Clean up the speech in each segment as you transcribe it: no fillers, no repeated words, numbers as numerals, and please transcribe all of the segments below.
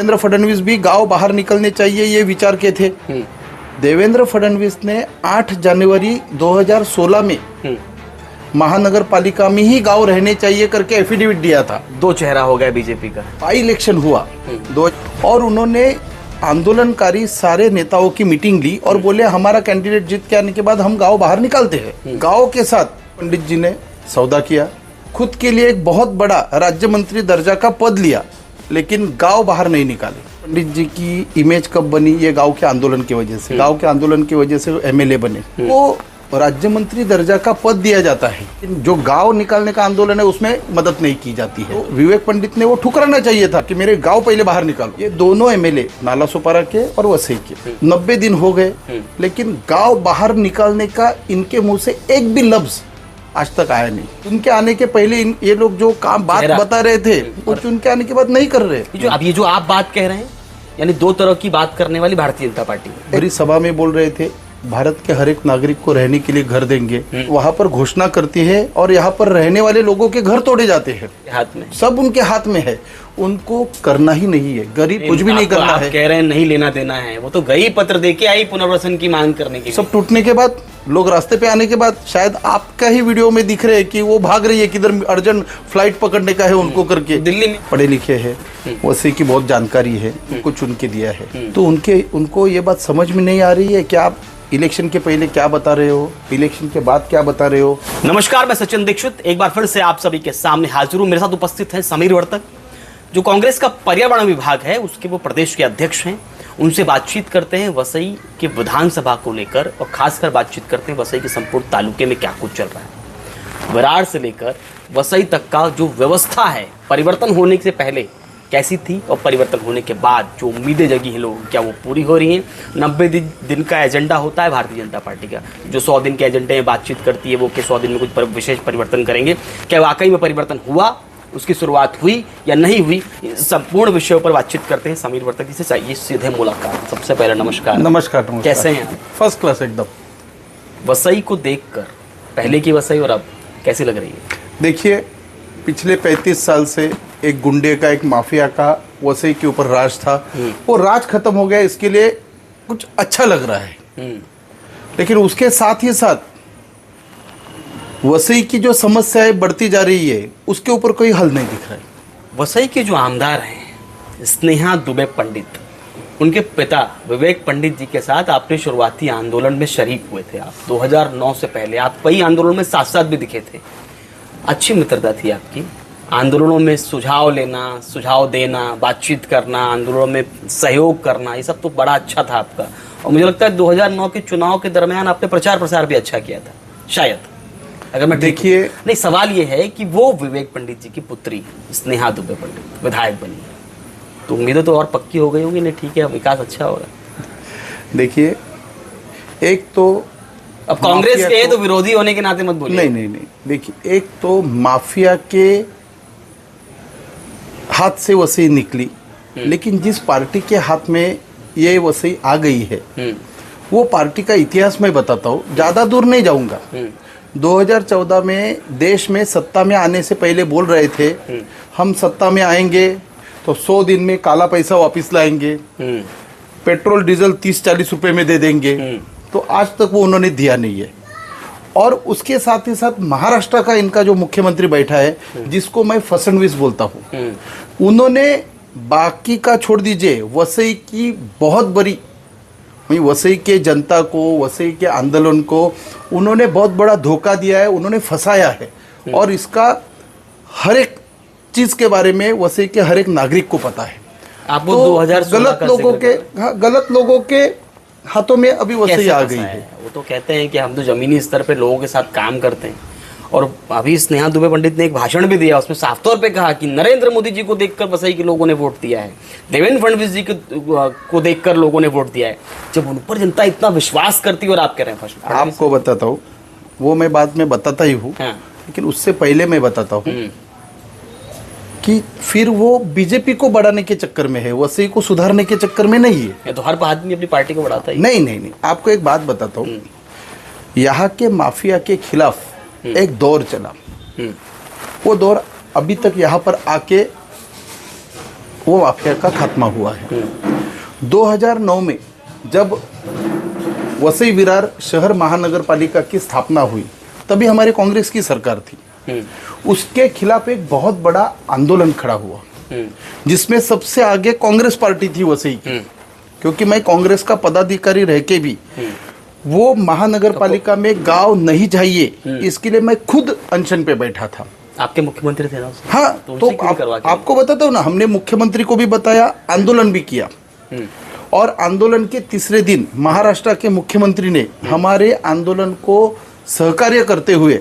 देवेंद्र फडणवीस भी गांव बाहर निकलने चाहिए ये विचार के थे। देवेंद्र फडणवीस ने 8 जनवरी 2016 में महानगर पालिका में ही गांव रहने चाहिए करके एफिडेविट दिया था। 2 चेहरा हो गया बीजेपी का। बाई इलेक्शन हुआ और उन्होंने आंदोलनकारी सारे नेताओं की मीटिंग ली और बोले हमारा कैंडिडेट जीत के आने के बाद हम गांव बाहर निकालते हैं। गांव के साथ पंडित जी ने सौदा किया, खुद के लिए एक बहुत बड़ा राज्य मंत्री दर्जा का पद लिया, लेकिन गांव बाहर नहीं निकाले। पंडित जी की इमेज कब बनी? ये गांव के आंदोलन की वजह से, गांव के आंदोलन की वजह से एमएलए बने। वो राज्य मंत्री दर्जा का पद दिया जाता है, जो गांव निकालने का आंदोलन है उसमें मदद नहीं की जाती है। तो विवेक पंडित ने वो ठुकराना चाहिए था कि मेरे गांव पहले बाहर निकालो। ये दोनों एमएलए नाला सोपारा के और वसई के 90 दिन हो गए, लेकिन गांव बाहर निकालने का इनके मुंह से एक भी लफ्ज आज तक आया नहीं। उनके आने के पहले ये लोग जो काम बात बता रहे थे वो उनके आने के बाद नहीं कर रहे। ये जो आप बात कह रहे हैं, यानी 2 तरह की बात करने वाली भारतीय जनता पार्टी बड़ी सभा में बोल रहे थे भारत के हर एक नागरिक को रहने के लिए घर देंगे, वहाँ पर घोषणा करती है और यहाँ पर रहने वाले लोगों के घर तोड़े जाते हैं। हाथ में सब उनके हाथ में है, उनको करना ही नहीं है। गरीब कुछ भी नहीं करना है। कह रहे हैं नहीं लेना देना है, वो तो गई पत्र देके आई पुनर्वसन की मांग करने के। सब टूटने के बाद लोग रास्ते पे आने के बाद शायद आपका ही वीडियो में दिख रहे हैं कि वो भाग रही है, किधर अर्जेंट फ्लाइट पकड़ने का है उनको करके। दिल्ली में पढ़े लिखे है, वैसे की बहुत जानकारी है, कुछ उनके दिया है, तो उनको ये बात समझ में नहीं आ रही है कि आप इलेक्शन के पहले क्या बता रहे हो, इलेक्शन के बाद क्या बता रहे हो। नमस्कार, मैं सचिन दीक्षित एक बार फिर से आप सभी के सामने हाजिर हूं। मेरे साथ उपस्थित हैं समीर वर्तक, जो कांग्रेस का पर्यावरण विभाग है उसके वो प्रदेश के अध्यक्ष हैं। उनसे बातचीत करते हैं वसई के विधानसभा को लेकर और खासकर बातचीत करते हैं वसई के संपूर्ण तालुके में क्या कुछ चल रहा है। विरार से लेकर वसई तक का जो व्यवस्था है परिवर्तन होने से पहले कैसी थी और परिवर्तन होने के बाद जो उम्मीदें जगी हैं लोगों, क्या वो पूरी हो रही हैं? 90 दिन का एजेंडा होता है भारतीय जनता पार्टी का, जो 100 दिन के एजेंडे में बातचीत करती है वो कि 100 दिन में कुछ विशेष परिवर्तन करेंगे। क्या वाकई में परिवर्तन हुआ, उसकी शुरुआत हुई या नहीं हुई, संपूर्ण विषयों पर बातचीत करते हैं समीर वर्तक जी से। चाहिए सीधे मुलाकात। सबसे पहले नमस्कार। नमस्कार। कैसे हैं? फर्स्ट क्लास एकदम। वसई को देखकर पहले की वसई और अब कैसी लग रही है? देखिए, पिछले 35 साल से एक गुंडे का, एक माफिया का वसई के ऊपर राज था, वो राज खत्म हो गया, इसके लिए कुछ अच्छा लग रहा है। लेकिन उसके साथ ही साथ वसई की जो समस्याएं बढ़ती जा रही है उसके ऊपर कोई हल नहीं दिख रहा है। वसई के जो आमदार हैं स्नेहा दुबे पंडित, उनके पिता विवेक पंडित जी के साथ आपने शुरुआती आंदोलन में शरीक हुए थे। आप 2009 से पहले आप कई आंदोलनों में साथ साथ भी दिखे थे। अच्छी मित्रता थी आपकी, आंदोलनों में सुझाव लेना, सुझाव देना, बातचीत करना, आंदोलनों में सहयोग करना, ये सब तो बड़ा अच्छा था आपका। और मुझे लगता है 2009 के चुनाव के दरमियान आपने प्रचार प्रसार भी अच्छा किया था शायद, अगर मैं देखिए। नहीं, सवाल ये है कि वो विवेक पंडित जी की पुत्री स्नेहा दुबे पंडित विधायक बनी, तो उम्मीदें तो और पक्की हो गई होंगी। नहीं, ठीक है, विकास अच्छा हो रहा है। देखिए, एक तो अब कांग्रेस के तो विरोधी होने के नाते मत बोलिए। नहीं, देखिए, एक तो माफिया के हाथ से वसई निकली, लेकिन जिस पार्टी के हाथ में ये वसई आ गई है वो पार्टी का इतिहास मैं बताता हूँ, ज्यादा दूर नहीं जाऊंगा। 2014 में देश में सत्ता में आने से पहले बोल रहे थे हम सत्ता में आएंगे तो 100 दिन में काला पैसा वापस लाएंगे, पेट्रोल डीजल 30-40 रुपए में दे देंगे, तो आज तक वो उन्होंने दिया नहीं है। और उसके साथ ही साथ महाराष्ट्र का इनका जो मुख्यमंत्री बैठा है, जिसको मैं फडणवीस बोलता हूँ, उन्होंने बाकी का छोड़ दीजिए, वसई की बहुत बड़ी, वसई के जनता को, वसई के आंदोलन को उन्होंने बहुत बड़ा धोखा दिया है, उन्होंने फंसाया है। और इसका हर एक चीज के बारे में वसई के हर एक नागरिक को पता है। आपको तो 2016 गलत लोगों के हाथों में अभी वसई आ गई है। वो तो कहते हैं कि हम तो जमीनी स्तर पे लोगों के साथ काम करते हैं। और अभी स्नेहा दुबे पंडित ने एक भाषण भी दिया, उसमें साफ तौर पे कहा कि नरेंद्र मोदी जी को देखकर वसई के लोगों ने वोट दिया है, देवेंद्र फडणवीस जी को देखकर लोगों ने वोट दिया है। जब उन पर जनता इतना विश्वास करती है और आप कह रहे हैं, आपको बताता हूँ, वो मैं बाद में बताता ही हूँ, लेकिन उससे पहले मैं बताता हूँ कि फिर वो बीजेपी को बढ़ाने के चक्कर में है, वसई को सुधारने के चक्कर में नहीं है। ये तो हर आदमी अपनी पार्टी को बढ़ाता है। नहीं, आपको एक बात बताता हूँ, यहाँ के माफिया के खिलाफ एक दौर चला, वो दौर अभी तक यहाँ पर आके वो माफिया का खात्मा हुआ है। 2009 में जब वसई विरार शहर महानगर पालिका की स्थापना हुई, तभी हमारी कांग्रेस की सरकार थी। उसके खिलाफ एक बहुत बड़ा आंदोलन खड़ा हुआ, जिसमें सबसे आगे कांग्रेस पार्टी थी वसई की, क्योंकि मैं कांग्रेस का पदाधिकारी रह के भी वो महानगर पालिका में गांव नहीं चाहिए, इसके लिए मैं खुद अनशन पे बैठा था। आपके मुख्यमंत्री थे ना? हाँ, तो आपको बताता हूँ ना, हमने मुख्यमंत्री को भी बताया, आंदोलन भी किया। और आंदोलन के तीसरे दिन महाराष्ट्र के मुख्यमंत्री ने हमारे आंदोलन को सहकार्य करते हुए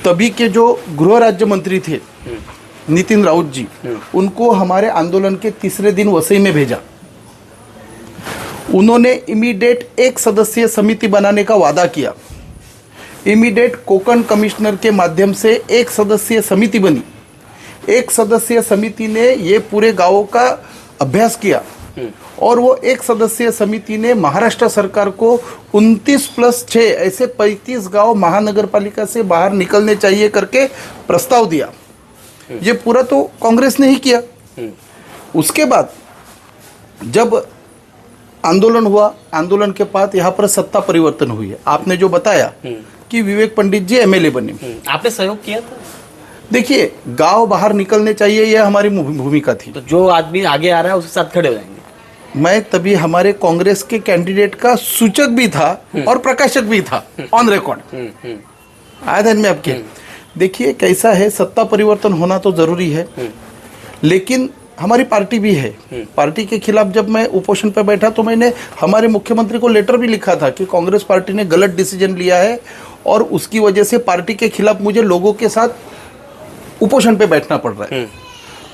तभी के जो गृह राज्य मंत्री थे नितिन राउत जी, उनको हमारे आंदोलन के तीसरे दिन वसई में भेजा। उन्होंने इमीडिएट एक सदस्यीय समिति बनाने का वादा किया। इमीडिएट कोकण कमिश्नर के माध्यम से एक सदस्यीय समिति बनी। एक सदस्यीय समिति ने ये पूरे गांवों का अभ्यास किया और वो एक सदस्यीय समिति ने महाराष्ट्र सरकार को 29+6 ऐसे 35 गांव महानगर पालिका से बाहर निकलने चाहिए करके प्रस्ताव दिया। ये पूरा तो कांग्रेस ने ही किया। उसके बाद जब आंदोलन हुआ, आंदोलन के बाद यहाँ पर सत्ता परिवर्तन हुई है। आपने जो बताया कि विवेक पंडित जी एमएलए बने, आपने सहयोग किया था? देखिए, गांव बाहर निकलने चाहिए, यह हमारी भूमिका थी। तो जो आदमी आगे आ रहा है उसके साथ खड़े हो जाएंगे। मैं तभी हमारे कांग्रेस के कैंडिडेट का सूचक भी था और प्रकाशक भी था, ऑन रिकॉर्ड। आया ध्यान में आपके? देखिए कैसा है, सत्ता परिवर्तन होना तो जरूरी है, लेकिन हमारी पार्टी भी है। पार्टी के खिलाफ जब मैं उपोषण पर बैठा तो मैंने हमारे मुख्यमंत्री को लेटर भी लिखा था कि कांग्रेस पार्टी ने गलत डिसीजन लिया है और उसकी वजह से पार्टी के खिलाफ मुझे लोगों के साथ उपोषण पे बैठना पड़ रहा है।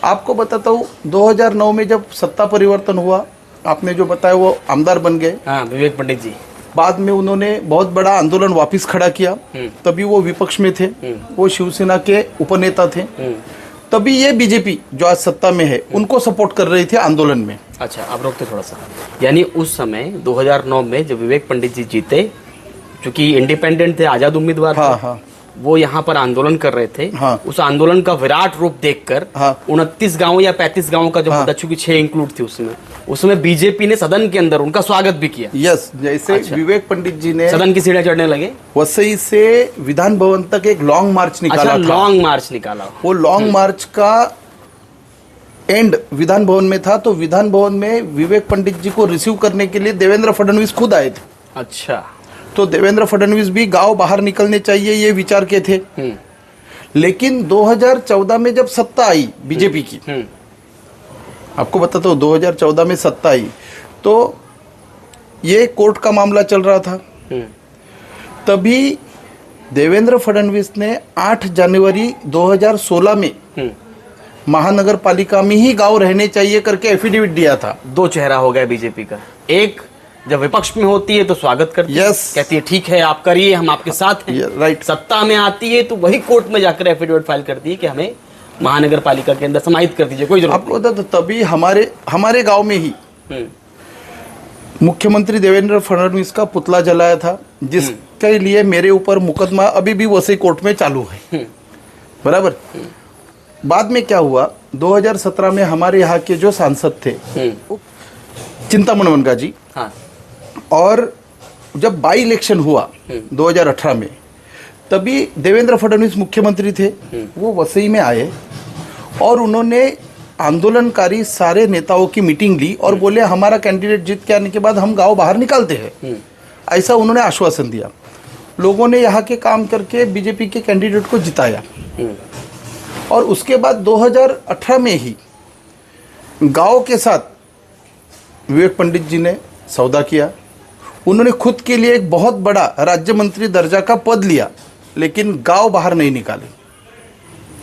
आपको बताता हूँ, 2009 में जब सत्ता परिवर्तन हुआ, आपने जो बताया वो आमदार बन गए। हाँ, विवेक पंडित जी। बाद में उन्होंने बहुत बड़ा आंदोलन वापस खड़ा किया। तभी वो विपक्ष में थे, वो शिवसेना के उपनेता थे। तभी ये बीजेपी जो आज सत्ता में है उनको सपोर्ट कर रही थी आंदोलन में। अच्छा, आप रोकते थोड़ा सा। यानी उस समय 2009 में जब विवेक पंडित जी जीते, क्योंकि इंडिपेंडेंट थे, आजाद उम्मीदवार हाँ, थे, हाँ, वो यहाँ पर आंदोलन कर रहे थे। हाँ, उस आंदोलन का विराट रूप देखकर हाँ, 29 गांव या 35 गांवों का जो हाँ, चूंकि 6 इंक्लूड थी उसमें बीजेपी ने सदन के अंदर उनका स्वागत भी किया। यस, जैसे अच्छा। विवेक पंडित जी ने सदन की सीढ़ियां चढ़ने लगे, वसई से विधान भवन तक एक लॉन्ग मार्च निकाला अच्छा, था। लॉन्ग मार्च निकाला। वो लॉन्ग मार्च का एंड विधान भवन में था, तो विधान भवन में विवेक पंडित जी को रिसीव करने के लिए देवेंद्र फडणवीस खुद आए थे। अच्छा, तो देवेंद्र फडणवीस भी गांव बाहर निकलने चाहिए ये विचार के थे। लेकिन 2014 में जब सत्ता आई बीजेपी की, आपको बताता हूँ 2014 में सत्ता आई तो ये कोर्ट का मामला चल रहा था। तभी देवेंद्र फडणवीस ने 8 जनवरी 2016 में महानगर पालिका में ही गांव रहने चाहिए करके एफिडेविट दिया था। 2 चेहरा हो गया बीजेपी का। एक, जब विपक्ष में होती है तो स्वागत करती है, Yes. कहती है ठीक है आप करिए, हम आपके साथ हैं। राइट। सत्ता में आती है तो वही कोर्ट में जाकर एफिडेविट फाइल करती है कि हमें महानगर पालिका के अंदर समाहित कर दीजिए, कोई जरूरत आपको बता, तभी हमारे गांव में ही मुख्यमंत्री देवेंद्र फडणवीस का पुतला जलाया था, जिसके लिए मेरे ऊपर मुकदमा अभी भी वसई कोर्ट में चालू है। बराबर। बाद में क्या हुआ, 2017 में हमारे यहाँ के जो सांसद थे चिंतामण वनगा जी, हाँ, और जब बाई इलेक्शन हुआ 2018 में, तभी देवेंद्र फडणवीस मुख्यमंत्री थे। वो वसई में आए और उन्होंने आंदोलनकारी सारे नेताओं की मीटिंग ली और बोले हमारा कैंडिडेट जीत के आने के बाद हम गांव बाहर निकालते हैं, ऐसा उन्होंने आश्वासन दिया। लोगों ने यहाँ के काम करके बीजेपी के कैंडिडेट को जिताया। और उसके बाद 2018 में ही गांव के साथ विवेक पंडित जी ने सौदा किया। उन्होंने खुद के लिए एक बहुत बड़ा राज्य मंत्री दर्जा का पद लिया, लेकिन गांव बाहर नहीं निकाले।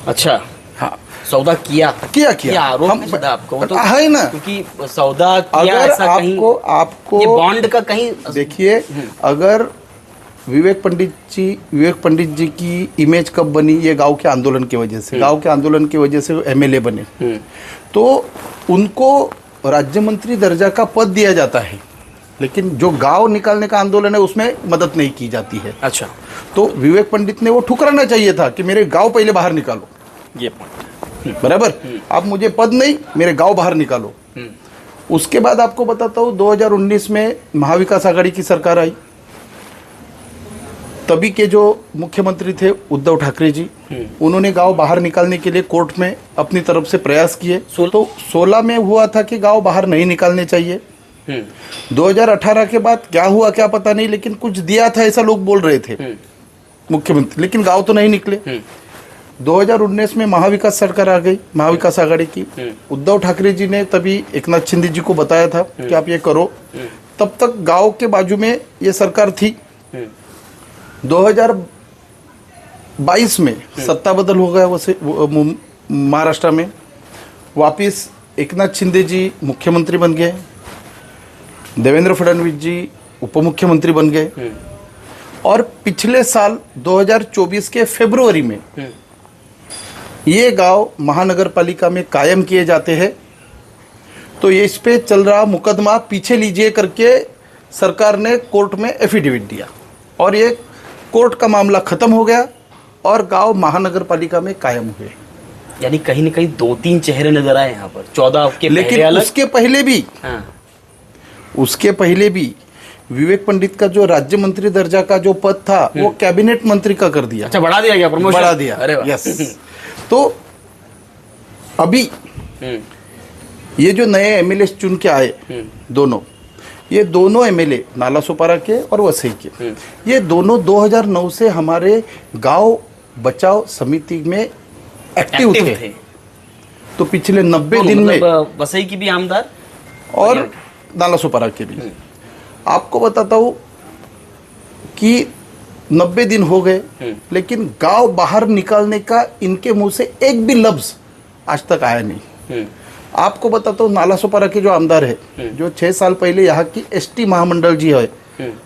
अच्छा, हाँ, सौदा किया हम आपको तो है ना, क्योंकि सौदा किया, अगर ऐसा आपको ये बॉन्ड का कहीं देखिए, अगर विवेक पंडित जी की इमेज कब बनी, ये गांव के आंदोलन की वजह से, गांव के आंदोलन की वजह से एमएलए बने, तो उनको राज्य मंत्री दर्जा का पद दिया जाता है, लेकिन जो गांव निकालने का आंदोलन है उसमें मदद नहीं की जाती है। अच्छा, तो विवेक पंडित ने वो ठुकराना चाहिए था कि मेरे गांव पहले बाहर निकालो। ये पॉइंट बराबर। आप मुझे पद नहीं, मेरे गांव बाहर निकालो। उसके बाद आपको बताता हूँ 2019 में महाविकास आघाड़ी की सरकार आई। तभी के जो मुख्यमंत्री थे उद्धव ठाकरे जी, उन्होंने गांव बाहर निकालने के लिए कोर्ट में अपनी तरफ से प्रयास किए। तो 16 में हुआ था कि गांव बाहर नहीं निकालने चाहिए। 2018 के बाद क्या हुआ क्या पता नहीं, लेकिन कुछ दिया था ऐसा लोग बोल रहे थे मुख्यमंत्री, लेकिन गांव तो नहीं निकले। 2019 में महाविकास सरकार आ गई, महाविकास आघाड़ी की। उद्धव ठाकरे जी ने तभी एकनाथ शिंदे जी को बताया था कि आप ये करो। तब तक गांव के बाजू में ये सरकार थी। 2022 में सत्ता बदल हो गया वैसे महाराष्ट्र में, वापिस एकनाथ शिंदे जी मुख्यमंत्री बन गए, देवेंद्र फडणवीस जी उप मुख्यमंत्री बन गए। और पिछले साल 2024 के फरवरी में ये गांव महानगर पालिका में कायम किए जाते हैं। तो ये इस पे चल रहा मुकदमा पीछे लीजिए करके सरकार ने कोर्ट में एफिडेविट दिया और ये कोर्ट का मामला खत्म हो गया और गांव महानगर पालिका में कायम हुए। यानी कहीं न कहीं 2-3 चेहरे नजर आए यहाँ पर 14 के, लेकिन उसके पहले भी उसके पहले भी विवेक पंडित का जो राज्य मंत्री दर्जा का जो पद था वो कैबिनेट मंत्री का कर दिया। अच्छा, बढ़ा दिया गया, प्रमोशन बढ़ा दिया। अरे वाह। यस। तो अभी ये जो नए एमएलए चुन के आए दोनों, ये दोनों एमएलए नालासोपारा के और वसई के, ये दोनों 2009 से हमारे गांव बचाव समिति में एक्टिव थे। तो पिछले 90 दिन में वसई की भी आमदार और नालासोपारा के भी। आपको बताता हूँ कि 90 दिन हो गए, लेकिन गांव बाहर निकालने का इनके मुंह से एक भी लफ्ज आज तक आया नहीं। आपको बताता हूँ नालासोपारा के जो आमदार है, जो 6 साल पहले यहाँ की एसटी महामंडल जी है,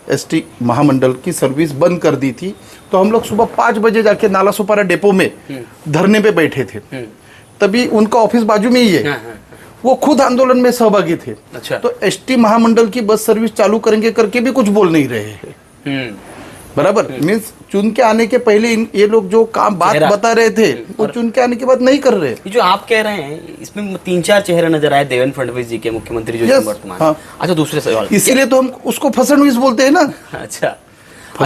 एसटी महामंडल की सर्विस बंद कर दी थी। तो हम लोग सुबह 5 बजे जाके नालासोपारा डेपो में धरने पे बैठे थे। तभी उनका ऑफिस बाजू में ही है, वो खुद आंदोलन में सहभागी थे। अच्छा। तो एसटी महामंडल की बस सर्विस चालू करेंगे करके भी कुछ बोल नहीं रहे हैं। बराबर। मीन्स चुन के आने के पहले ये लोग जो काम बात बता रहे थे वो चुन के आने के बाद नहीं कर रहे। ये जो आप कह रहे हैं इसमें 3-4 चेहरे नजर आए देवेंद्र फडणवीस जी के, मुख्यमंत्री जो वर्तमान। हाँ। अच्छा, दूसरे सवाल, इसीलिए तो हम उसको फडणवीस बोलते हैं ना। अच्छा,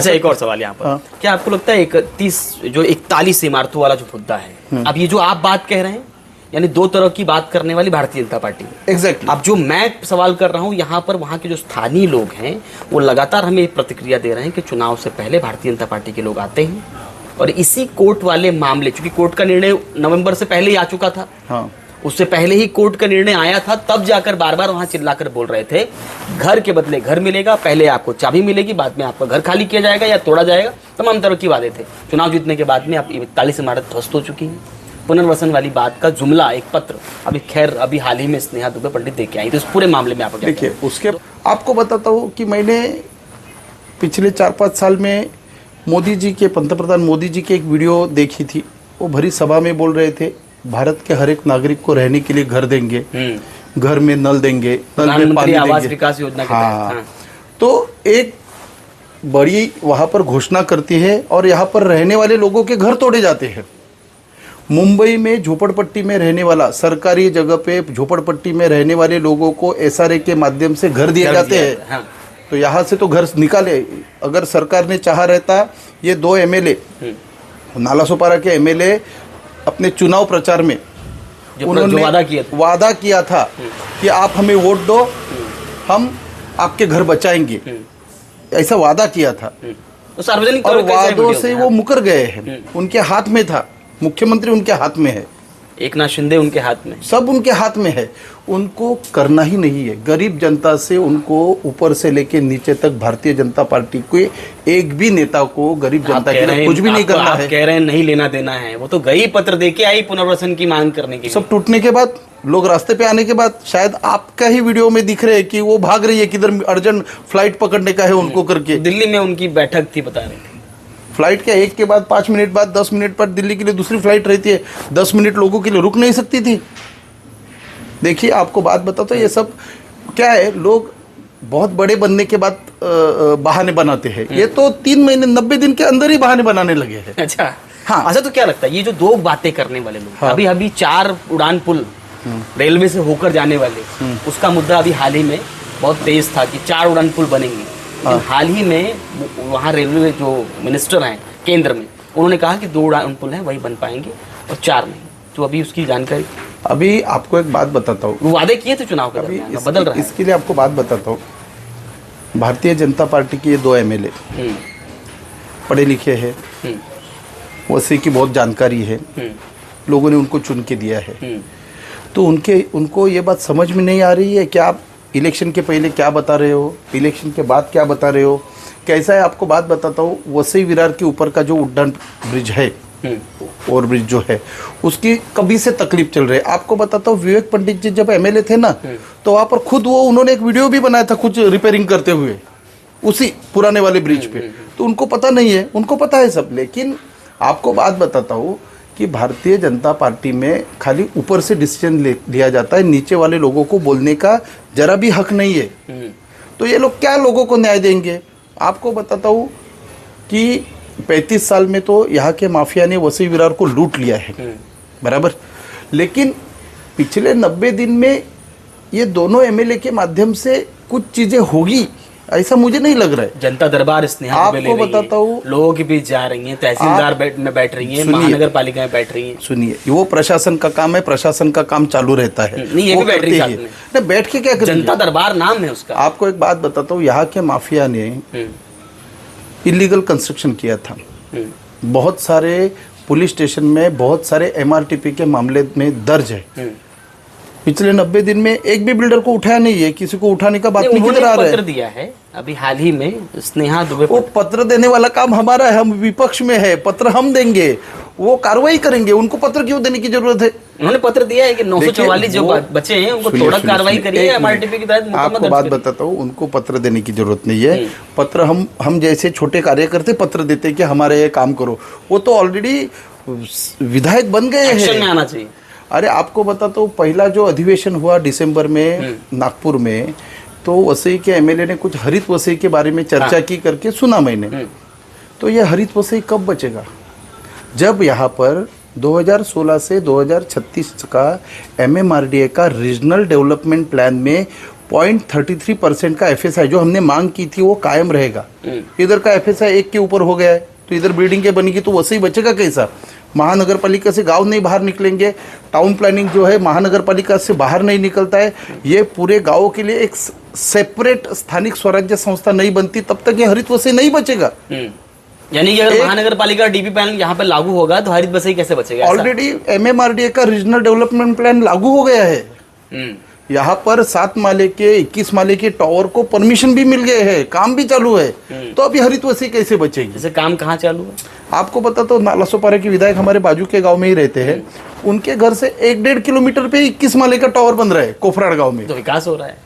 एक और सवाल यहाँ पर। क्या आपको लगता है 41 इमारतों वाला जो मुद्दा है, अब ये जो आप बात कह रहे हैं, यानी 2 तरह की बात करने वाली भारतीय जनता पार्टी। एग्जैक्टली। अब जो मैं सवाल कर रहा हूं यहाँ पर, वहां के जो स्थानीय लोग हैं वो लगातार हमें प्रतिक्रिया दे रहे हैं कि चुनाव से पहले भारतीय जनता पार्टी के लोग आते हैं और इसी कोर्ट वाले मामले, चूंकि कोर्ट का निर्णय नवंबर से पहले ही आ चुका था। हाँ। उससे पहले ही कोर्ट का निर्णय आया था, तब जाकर बार बार वहां चिल्लाकर बोल रहे थे घर के बदले घर मिलेगा, पहले आपको चाबी मिलेगी, बाद में आपका घर खाली किया जाएगा या तोड़ा जाएगा, तमाम तरह की वादे थे। चुनाव जीतने के बाद में अब 41 इमारत ध्वस्त हो चुकी है। पुनर्वसन वाली बात का जुमला, एक पत्र अभी हाल ही में स्नेहा दुबे पंडित देके आई, तो इस पूरे मामले में आप देखिए। उसके आपको बताता हूँ कि मैंने पिछले 4-5 साल में मोदी जी के, पंतप्रधान मोदी जी की एक वीडियो देखी थी। वो भरी सभा में बोल रहे थे भारत के हर एक नागरिक को रहने के लिए घर देंगे, घर में नल देंगे, नल में पानी आवास देंगे। विकास योजना के हाँ। तो एक बड़ी वहां पर घोषणा करती है और यहाँ पर रहने वाले लोगों के घर तोड़े जाते हैं। मुंबई में झोपड़पट्टी में रहने वाला, सरकारी जगह पे झोपड़पट्टी में रहने वाले लोगों को एसआरए के माध्यम से घर दिए जाते हैं। हाँ। तो यहाँ से तो घर निकाले। अगर सरकार ने चाहा रहता, ये 2 एमएलए नालासोपारा के एमएलए अपने चुनाव प्रचार में उन्होंने वादा किया था कि आप हमें वोट दो, हम आपके घर बचाएंगे, ऐसा वादा किया था। तो सार्वजनिक और वादों से वो मुकर गए हैं। उनके हाथ में था, मुख्यमंत्री उनके हाथ में है, एकनाथ शिंदे उनके हाथ में, सब उनके हाथ में है। उनको करना ही नहीं है। गरीब जनता से उनको ऊपर से लेके नीचे तक भारतीय जनता पार्टी के एक भी नेता को गरीब जनता के लिए कुछ भी नहीं करना है। कह रहे हैं नहीं लेना देना है। वो तो गई पत्र देके आई पुनर्वसन की मांग करने के लिए। सब टूटने के बाद, लोग रास्ते पे आने के बाद, शायद आपका ही वीडियो में दिख रहे हैं कि वो भाग रही है, किधर अर्जेंट फ्लाइट पकड़ने का है उनको करके। दिल्ली में उनकी बैठक थी, बता रहे थे। फ्लाइट के एक के बाद 5 मिनट बाद 10 मिनट पर दिल्ली के लिए दूसरी फ्लाइट रहती है। 10 मिनट लोगों के लिए रुक नहीं सकती थी। देखिए, आपको बात बताता हूँ, ये सब क्या है, लोग बहुत बड़े बनने के बाद बहाने बनाते हैं। ये तो 3 महीने 90 दिन के अंदर ही बहाने बनाने लगे हैं। अच्छा, हाँ। अच्छा, तो क्या लगता है ये जो दो बातें करने वाले लोग, हाँ। अभी अभी 4 उड़ान पुल रेलवे से होकर जाने वाले, उसका मुद्दा अभी हाल ही में बहुत तेज था कि 4 उड़ान पुल बनेंगे, लेकिन हाल ही में वहाँ रेलवे जो मिनिस्टर हैं केंद्र में, उन्होंने कहा कि 2 उड़ान पुल हैं वही बन पाएंगे और 4 नहीं। तो अभी उसकी जानकारी, अभी आपको एक बात बताता हूँ, वो वादे किए थे चुनाव के अभी दरमियान, बदल रहा है। इसके लिए आपको बात बताता हूँ। भारतीय जनता पार्टी के ये 2 एमएलए पढ़े लिखे हैं, वैसे की बहुत जानकारी है, लोगों ने उनको चुन के दिया है, तो उनको ये बात समझ में नहीं आ रही है कि आप इलेक्शन के पहले क्या बता रहे हो, इलेक्शन के बाद क्या बता रहे हो। कैसा है, आपको बात बताता हूँ। वसई विरार के ऊपर का जो उड्डयन ब्रिज है, और ब्रिज जो है, उसकी कभी से तकलीफ चल रही है। आपको बताता हूँ, विवेक पंडित जी जब एमएलए थे ना, तो वहाँ पर खुद उन्होंने एक वीडियो भी बनाया था कुछ रिपेयरिंग करते हुए उसी पुराने वाले ब्रिज पे। तो उनको पता नहीं है, उनको पता है सब। लेकिन आपको बात बताता हूँ कि भारतीय जनता पार्टी में खाली ऊपर से डिसीजन लिया जाता है, नीचे वाले लोगों को बोलने का जरा भी हक नहीं है। तो ये लोग क्या लोगों को न्याय देंगे। आपको बताता हूँ कि 35 साल में तो यहाँ के माफिया ने वसई विरार को लूट लिया है, बराबर। लेकिन पिछले 90 दिन में ये दोनों एमएलए के माध्यम से कुछ चीजें होगी ऐसा मुझे नहीं लग रहा है। जनता दरबार स्नेहा आपको बताता हूँ, लोगों के बीच जा रही हैं, तहसीलदार में बैठ रही हैं, महानगर पालिका में बैठ रही हैं। सुनिए, वो प्रशासन का काम है, प्रशासन का काम चालू रहता है। नहीं, ये भी बैठ रही है ना, बैठ के क्या करेंगे। जनता दरबार नाम है उसका। आपको एक बात बताता हूँ, यहाँ के माफिया ने इलीगल कंस्ट्रक्शन किया था। बहुत सारे पुलिस स्टेशन में बहुत सारे एमआरटीपी के मामले में दर्ज है। पिछले 90 दिन में एक भी बिल्डर को उठाया नहीं है, किसी को उठाने का बात नहीं किधर आ रहा है। पत्र दिया है अभी हाल ही में स्नेहा दुबे, वो पत्र देने वाला काम हमारा है, हम विपक्ष में है, पत्र हम देंगे, वो कार्रवाई करेंगे। उनको पत्र क्यों देने की जरूरत है। उन्होंने पत्र दिया है कि 944 जो बचे हैं उनको थोड़ा कार्रवाई करिए एमआरटीपी के तहत। आपको बात बताता हूँ, उनको पत्र देने की जरूरत नहीं है। पत्र हम जैसे छोटे कार्यकर्ते पत्र देते हैं कि हमारे ये काम करो, वो तो ऑलरेडी विधायक बन गए एक्शन में हैं। आना चाहिए। अरे आपको बताता हूँ, पहला जो अधिवेशन हुआ दिसंबर में नागपुर में, तो वसई के एमएलए ने कुछ हरित वसई के बारे में चर्चा की करके सुना मैंने। तो ये हरित वसई कब बचेगा, जब यहाँ पर 2016 से 2036 का एमएमआरडीए का रीजनल डेवलपमेंट प्लान में 0.33% का एफएसआई जो हमने मांग की थी वो कायम रहेगा। इधर का एफएसआई 1 के ऊपर हो गया है, तो इधर बिल्डिंगें बनेगी तो वसई बचेगा कैसा। महानगर पालिका से गांव नहीं बाहर निकलेंगे, टाउन प्लानिंग जो है महानगर पालिका से बाहर नहीं निकलता है, ये पूरे गांवों के लिए एक सेपरेट स्थानिक स्वराज्य संस्था नहीं बनती, तब तक ये हरित वसई नहीं बचेगा। यानी कि अगर महानगर पालिका डीपी प्लान यहाँ पे लागू होगा तो हरित वसई कैसे बचेगा। ऑलरेडी एमएमआरडीए का रीजनल डेवलपमेंट प्लान लागू हो गया है। यहाँ पर 7 माले के 21 माले के टावर को परमिशन भी मिल गए हैं, काम भी चालू है। तो अभी हरित वसई कैसे बचेगी। जैसे काम कहाँ चालू है आपको पता, तो नालासोपारा के विधायक हमारे बाजू के गांव में ही रहते हैं, उनके घर से 1-1.5 किलोमीटर पे 21 माले का टावर बन रहा है कोफराड़ गांव में। तो विकास हो रहा है,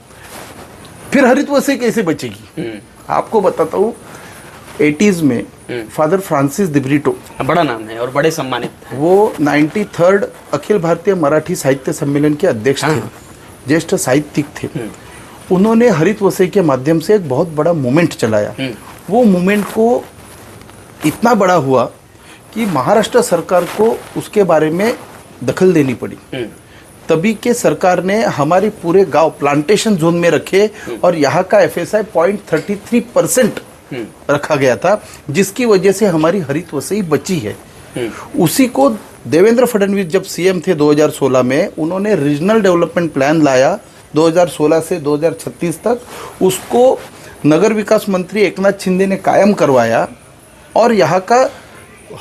फिर हरित वसई कैसे बचेगी। आपको बताता हूँ, 80s में फादर फ्रांसिस दिब्रिटो, बड़ा नाम है और बड़े सम्मानित है। वो 93rd अखिल भारतीय मराठी साहित्य सम्मेलन के अध्यक्ष थे, ज्येष्ठ साहित्यिक थे। उन्होंने हरित वसई के माध्यम से एक बहुत बड़ा मूवमेंट चलाया। वो मूवमेंट को इतना बड़ा हुआ कि महाराष्ट्र सरकार को उसके बारे में दखल देनी पड़ी। तभी के सरकार ने हमारे पूरे गांव प्लांटेशन जोन में रखे और यहाँ का एफएसआई 0.33% रखा गया था, जिसकी वजह से हमारी हरित वसई बची है। उसी को देवेंद्र फडणवीस जब सीएम थे 2016 में, उन्होंने रीजनल डेवलपमेंट प्लान लाया 2016 से 2036 तक, उसको नगर विकास मंत्री एकनाथ शिंदे ने कायम करवाया और यहाँ का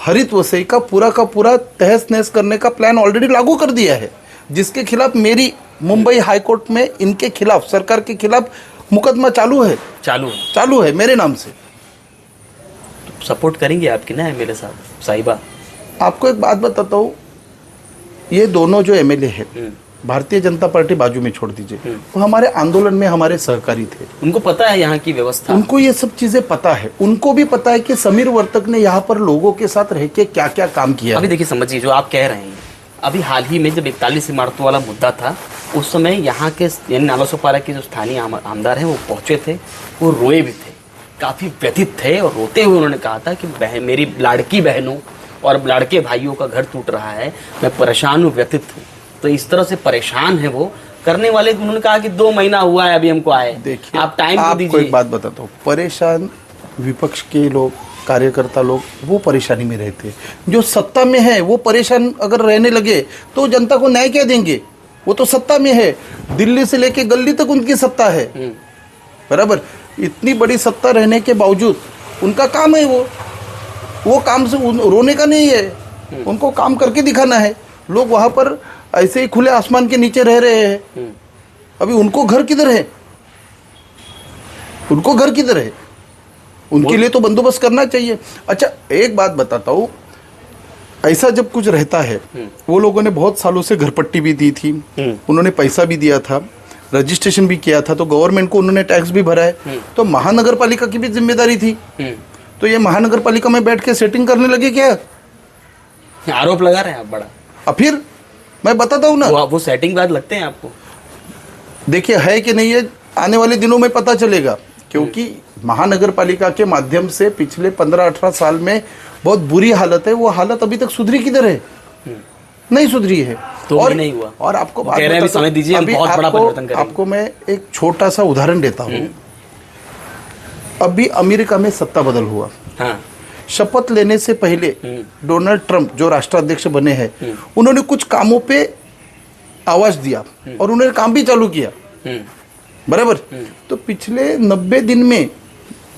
हरित वसई का पूरा तहस नहस करने का प्लान ऑलरेडी लागू कर दिया है, जिसके खिलाफ मेरी मुंबई हाई कोर्ट में इनके खिलाफ, सरकार के खिलाफ मुकदमा चालू है मेरे नाम से। तो सपोर्ट करेंगे आपकी ना एमएलए साहब साहिबा। आपको एक बात बताता हूँ, ये दोनों जो एमएलए हैं, भारतीय जनता पार्टी बाजू में छोड़ दीजिए, वो हमारे आंदोलन में हमारे सहकारी थे। उनको पता है यहाँ की व्यवस्था, उनको ये सब चीजें पता है। उनको भी पता है कि समीर वर्तक ने यहाँ पर लोगों के साथ रह के क्या क्या काम किया। अभी देखिए, समझिए जो आप कह रहे हैं, अभी हाल ही में जब 41 इमारतों वाला मुद्दा था, उस समय यहाँ के यानी नालासोपारा के जो स्थानीय आमदार हैं वो पहुंचे थे, वो रोए भी थे, काफी व्यथित थे और रोते हुए उन्होंने कहा था कि मेरी लाड़की बहनों और लाड़के भाइयों का घर टूट रहा है, मैं परेशान हूँ, व्यथित हूँ। तो इस तरह से परेशान है वो करने वाले। उन्होंने कहा कि 2 महीना हुआ है अभी हमको आए, देखिए आप टाइम तो आपको दीजिए। एक बात बताता हूँ, परेशान विपक्ष के लोग, कार्यकर्ता लोग वो परेशानी में रहते हैं। जो सत्ता में है वो परेशान अगर रहने लगे तो जनता को न्याय क्या देंगे? वो तो सत्ता में है, दिल्ली से लेके गली तक उनकी सत्ता है, बराबर। इतनी बड़ी सत्ता रहने के बावजूद उनका काम है वो काम से रोने का नहीं है, उनको काम करके दिखाना है। लोग वहां पर ऐसे ही खुले आसमान के नीचे रह रहे हैं। अभी उनको घर किधर है? उनको घर किधर है? उनके लिए तो बंदोबस्त करना चाहिए। अच्छा एक बात बताता हूँ, ऐसा जब कुछ रहता है, वो लोगों ने बहुत सालों से घर पट्टी भी दी थी, उन्होंने पैसा भी दिया था, रजिस्ट्रेशन भी किया था, तो गवर्नमेंट को उन्होंने टैक्स भी भरा है, तो महानगर पालिका की भी जिम्मेदारी थी। तो ये महानगर पालिका में बैठ के सेटिंग करने लगे क्या? आरोप लगा रहे हैं आप बड़ा। अब फिर मैं बताता हूँ ना, वो सेटिंग बात लगते हैं आपको? देखिए है कि नहीं है, आने वाले दिनों में पता चलेगा। क्योंकि महानगर पालिका के माध्यम से पिछले 15-18 साल में बहुत बुरी हालत है, वो हालत अभी तक सुधरी किधर है? नहीं सुधरी है। तो और नहीं हुआ। और आपको बात कह रहे हैं अभी समय दीजिए, हम बहुत बड़ा परिवर्तन करेंगे। आपको मैं एक छोटा सा उदाहरण देता हूँ। अभी अमेरिका में सत्ता बदल हुआ, हाँ। शपथ लेने से पहले डोनाल्ड ट्रंप जो राष्ट्राध्यक्ष बने हैं, उन्होंने कुछ कामों पे आवाज दिया और उन्होंने काम भी चालू किया, बराबर। तो पिछले 90 दिन में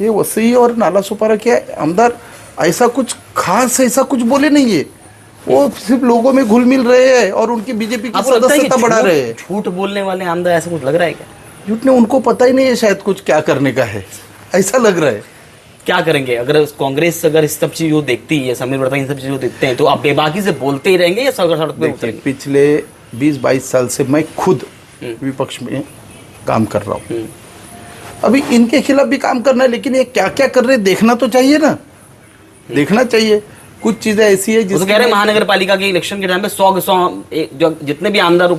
ये वसई और नाला सुपारा के आमदार ऐसा कुछ खास ऐसा कुछ बोले नहीं है, वो सिर्फ लोगों में घुल मिल रहे हैं और उनकी बीजेपी की सदस्यता बढ़ा रहे हैं। झूठ बोलने वाले आमदार ऐसा कुछ लग रहा है क्या? झूठ ने उनको पता ही नहीं है शायद कुछ क्या करने का है, ऐसा लग रहा है। क्या करेंगे अगर कांग्रेस अगर इस सब चीजों देखती है, समीर वर्मा इन सब चीजों देखते हैं, तो आप बेबाकी से बोलते ही रहेंगे या सड़क पे उतरेंगे? पिछले 20-22 साल से मैं खुद विपक्ष में काम कर रहा हूँ, अभी इनके खिलाफ भी काम करना है, लेकिन ये क्या क्या कर रहे देखना तो चाहिए ना, देखना चाहिए। कुछ चीजें ऐसी है जिसको कह रहे हैं महानगर पालिका के इलेक्शन के टाइम पे 100 जो जितने भी आमदार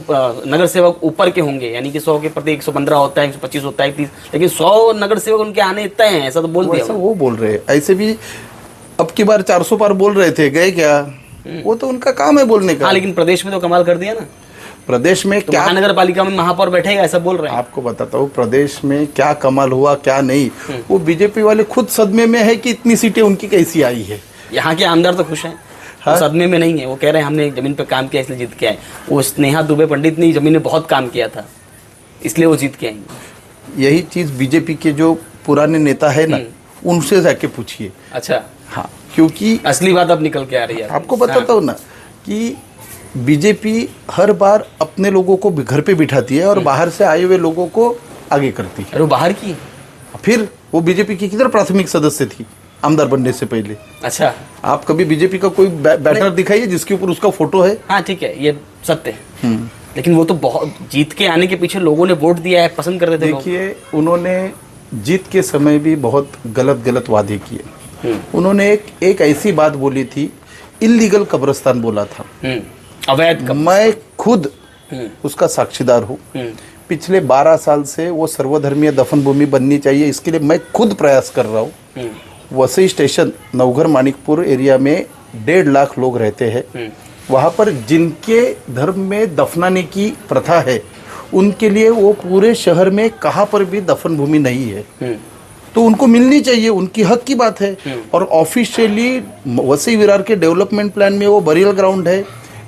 नगर सेवक ऊपर के होंगे, यानी कि 100 के प्रति 115 होता है, 125 होता है, 30, लेकिन 100 नगर सेवक उनके आने तय हैं, ऐसा तो बोल दिया। वो बोल रहे हैं, ऐसे भी अब की बार 400 पार बोल रहे थे, गए क्या? वो तो उनका काम है बोलने का। हाँ, लेकिन प्रदेश में तो कमाल कर दिया ना। प्रदेश में तो क्या महानगर पालिका में महापौर बैठेगा ऐसा बोल रहे हैं? आपको बताता हूँ प्रदेश में क्या कमाल हुआ क्या नहीं, वो बीजेपी वाले खुद सदमे में है कि इतनी सीटें उनकी कैसी आई है। यहाँ के आमदार तो खुश हैं, हाँ? वो सदमे में नहीं है, वो कह रहे हैं हमने जमीन पे काम किया इसलिए जीत के आए। वो स्नेहा दुबे पंडित ने जमीन में बहुत काम किया था इसलिए वो जीत के आएंगे। यही चीज बीजेपी के जो पुराने नेता है ना, उनसे जाके पूछिए। अच्छा, हाँ, क्योंकि असली बात अब निकल के आ रही है। आपको बताता हूँ ना कि बीजेपी हर बार अपने लोगों को घर पे बिठाती है और बाहर से आए हुए लोगों को आगे करती है। अरे वो बाहर की, फिर वो बीजेपी की किधर प्राथमिक सदस्य थी आमदार बनने से पहले? अच्छा, आप कभी बीजेपी का कोई बैनर दिखाइए जिसके ऊपर उसका फोटो है? हाँ ठीक है, ये सत्य है, लेकिन वो तो बहुत जीत के आने के पीछे लोगों ने वोट दिया है, पसंद करते थे। देखिए उन्होंने जीत के समय भी बहुत गलत वादे किए। उन्होंने एक ऐसी बात बोली थी, इल्लीगल कब्रिस्तान बोला था, अवैध। मैं खुद उसका साक्षीदार हूँ। पिछले 12 साल से वो सर्वधर्मीय दफन भूमि बननी चाहिए, इसके लिए मैं खुद प्रयास कर रहा हूँ। वसई स्टेशन नवघर मानिकपुर एरिया में 1.5 लाख लोग रहते हैं। वहाँ पर जिनके धर्म में दफनाने की प्रथा है, उनके लिए वो पूरे शहर में कहाँ पर भी दफन भूमि नहीं है, तो उनको मिलनी चाहिए, उनकी हक की बात है। और ऑफिशियली वसई विरार के डेवलपमेंट प्लान में वो बरियल ग्राउंड है,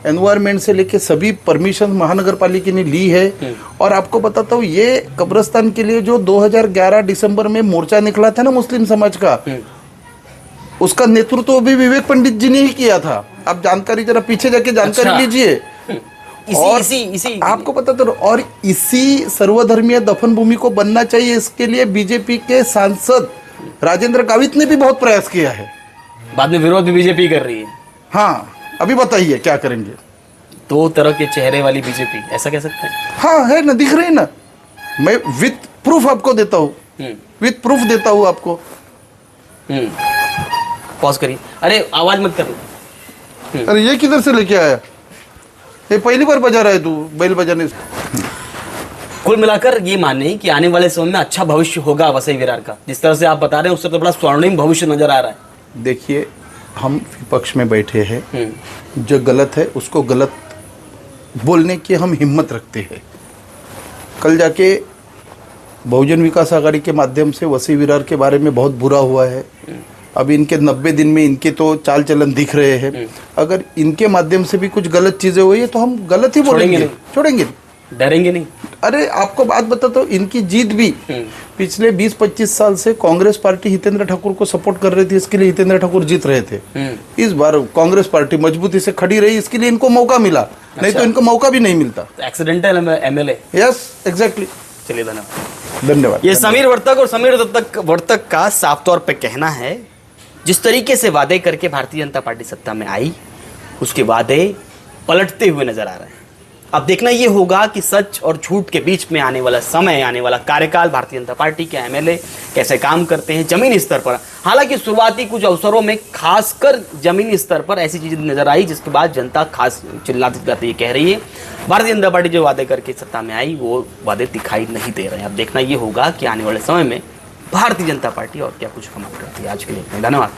एनवायरमेंट से लेके सभी परमिशन महानगर पालिका ने ली है। और आपको बताता हूँ ये कब्रिस्तान के लिए जो 2011 दिसंबर में मोर्चा निकला था ना मुस्लिम समाज का, उसका नेतृत्व भी विवेक पंडित जी ने ही किया था। आप जानकारी जरा पीछे जाके जानकारी लीजिए। और इसी आपको पता तो, और इसी सर्वधर्मीय दफन भूमि को बनना चाहिए, इसके लिए बीजेपी के सांसद राजेंद्र गावित ने भी बहुत प्रयास किया है। बाद में विरोध भी बीजेपी कर रही है। हाँ, अभी बताइए क्या करेंगे? 2 तरह के चेहरे वाली बीजेपी, ऐसा कह सकते हैं? हाँ है ना, दिख रहे हैं ना, मैं विथ प्रूफ आपको देता हूँ, विथ प्रूफ देता हूँ आपको। पॉज करिए, अरे आवाज मत करिए। अरे ये किधर से लेके आया? ये पहली बार बजा रहा है तू बैल बजाने से? कुल मिलाकर ये मानने है कि आने वाले समय में अच्छा भविष्य होगा वसई विरार का। जिस तरह से आप बता रहे हैं उससे तो बड़ा स्वर्णिम भविष्य नजर आ रहा है। देखिए हम विपक्ष में बैठे हैं, जो गलत है उसको गलत बोलने की हम हिम्मत रखते हैं। कल जाके बहुजन विकास आघाड़ी के माध्यम से वसी विरार के बारे में बहुत बुरा हुआ है। अभी इनके 90 दिन में इनके तो चाल चलन दिख रहे हैं। अगर इनके माध्यम से भी कुछ गलत चीजें हुई है तो हम गलत ही बोलेंगे, छोड़ेंगे, डरेंगे नहीं। अरे आपको बात बताता हूँ, इनकी जीत भी पिछले 20-25 साल से कांग्रेस पार्टी हितेंद्र ठाकुर को सपोर्ट कर रही थी, इसके लिए हितेंद्र ठाकुर जीत रहे थे। इस बार कांग्रेस पार्टी मजबूती से खड़ी रही, इसके लिए इनको मौका मिला। नहीं तो इनको मौका भी नहीं मिलता। Accidental MLA. Yes, exactly. चलिए, धन्यवाद। धन्यवाद। ये समीर वर्तक और समीर वर्तक का साफ तौर पे कहना है, जिस तरीके से वादे करके भारतीय जनता पार्टी सत्ता में आई, उसके वादे पलटते हुए नजर आ रहे हैं। अब देखना ये होगा कि सच और झूठ के बीच में आने वाला समय, आने वाला कार्यकाल भारतीय जनता पार्टी के एमएलए कैसे काम करते हैं जमीनी स्तर पर। हालांकि शुरुआती कुछ अवसरों में खासकर जमीनी स्तर पर ऐसी चीजें नजर आई जिसके बाद जनता खास चिल्लाती चिल्लाती ये कह रही है भारतीय जनता पार्टी जो वादे करके सत्ता में आई वो वादे दिखाई नहीं दे रहे हैं। अब देखना ये होगा कि आने वाले समय में भारतीय जनता पार्टी और क्या कुछ कमाल करती है। आज के लिए धन्यवाद।